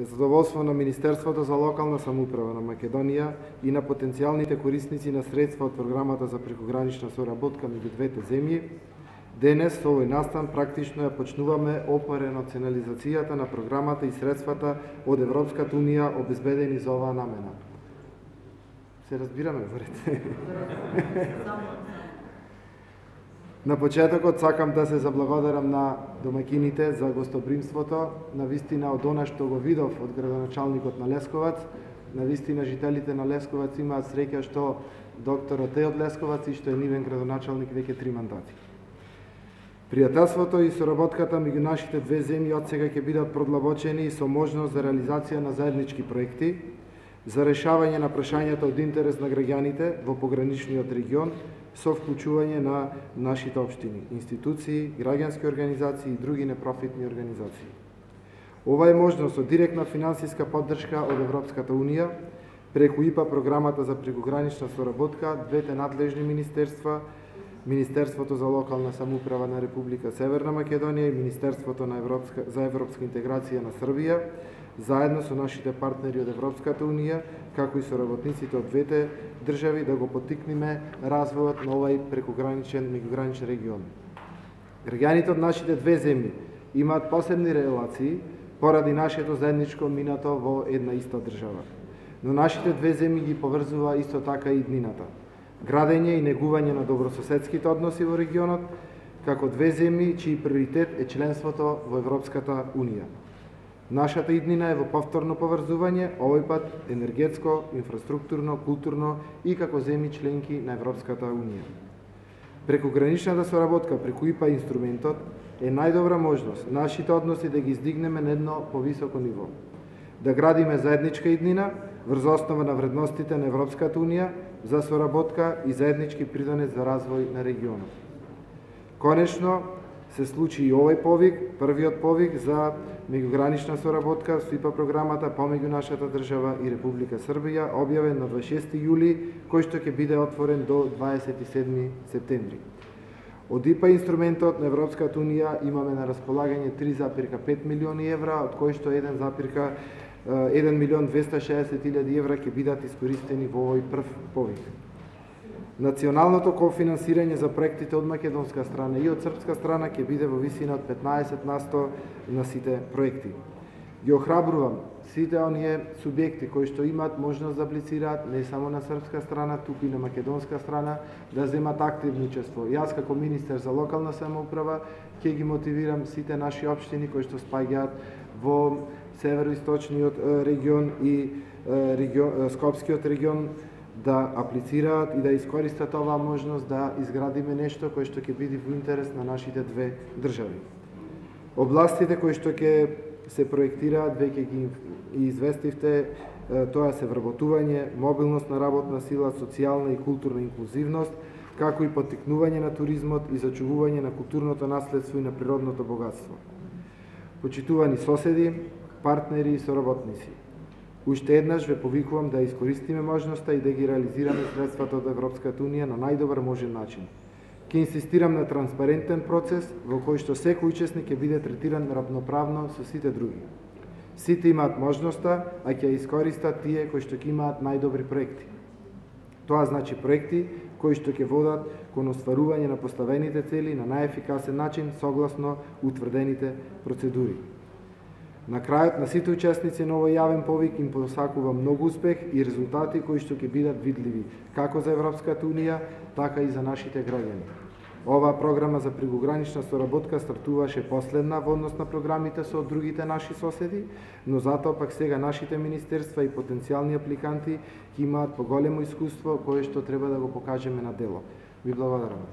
задоволство на Министерството за локална самоуправа на Македонија и на потенцијалните корисници на средства од програмата за прекогранична соработка меѓу двете земји, денес со овој настан практично ја почнуваме операционализацијата на програмата и средствата од Европската унија обезбедени за оваа намена. Се разбираме, врете? На почетокот сакам да се заблагодарам на домакините за гостопримството, на вистина од она што го видов од градоначалникот на Лесковац, на вистина жителите на Лесковац имаат среќа што докторот е од Лесковац и што е нивен градоначалник веќе 3 мандати. Пријателството и соработката меѓу нашите две земји отсега ќе бидат продлабочени со можност за реализација на заеднички проекти, за решавање на прашањата од интерес на граѓаните во пограничниот регион, со вклучување на нашите општини, институции, граѓански организации и други непрофитни организации. Ова е можност од директна финансиска поддршка од Европската унија, преку ИПА програмата за прекогранична соработка, двете надлежни министерства, Министерството за локална самоуправа на Република Северна Македонија и Министерството за европска интеграција на Србија, заедно со нашите партнери од Европската унија, како и со работниците од двете држави, да го поттикнеме развојот на овај прекограничен меѓуграничен регион. Граѓаните од нашите две земји имаат посебни релации поради нашето заедничко минато во една иста држава. Но нашите две земји ги поврзува исто така и иднината. Градење и негување на добрососедските односи во регионот, како две земји чиј приоритет е членството во Европската унија. Нашата иднина е во повторно поврзување, овој пат енергетско, инфраструктурно, културно и како земји членки на Европската унија. Прекограничната соработка преку ИПА инструментот е најдобра можност нашите односи да ги издигнеме на едно повисоко ниво. Да градиме заедничка иднина врз основа на вредностите на Европската унија за соработка и заеднички придонес за развој на регионот. Конечно, се случи и овој повик, првиот повик за меѓугранична соработка со ИПА програмата помеѓу нашата држава и Република Србија, објавен на 26 јули, кој што ќе биде отворен до 27 септември. Од ИПА инструментот на Европската унија имаме на располагање 3,5 милиони евра, од кои што 1 милион 260.000 евра ќе бидат искористени во овој прв повик. Националното кофинансирање за проектите од македонска страна и од српска страна ќе биде во висина од 15% на сите проекти. Ги охрабрувам сите оние субјекти кои што имаат можност да аплицираат не само на српска страна, туку и на македонска страна, да земат активно учество. Јас како министер за локална самоуправа ќе ги мотивирам сите наши општини кои што спаѓаат во североисточниот регион и Скопскиот регион да аплицираат и да искористат оваа можност да изградиме нешто кое што ќе биде во интерес на нашите две држави. Областите кои што ќе се проектираат, веќе ги известивте, тоа се вработување, мобилност на работна сила, социјална и културна инклузивност, како и поттикнување на туризмот и зачувување на културното наследство и на природното богатство. Почитувани соседи, партнери и соработници, уште еднаш ве повикувам да искористиме можноста и да ги реализираме средствата од Европската унија на најдобар можен начин. Ќе инсистирам на транспарентен процес во кој што секој учесник ќе биде третиран равноправно со сите други. Сите имаат можноста, а ќе искористат тие кои што ќе имаат најдобри проекти. Тоа значи проекти кои што ќе водат кон остварување на поставените цели на најефикасен начин согласно утврдените процедури. На крајот на сите учесници на овој јавен повик им посакувам многу успех и резултати кои што ќе бидат видливи како за Европската унија, така и за нашите граѓани. Оваа програма за прекогранична соработка стартуваше последна во однос на програмите со другите наши соседи, но затоа пак сега нашите министерства и потенцијални апликанти ќе имаат поголемо искуство кое што треба да го покажеме на дело. Ви благодарам.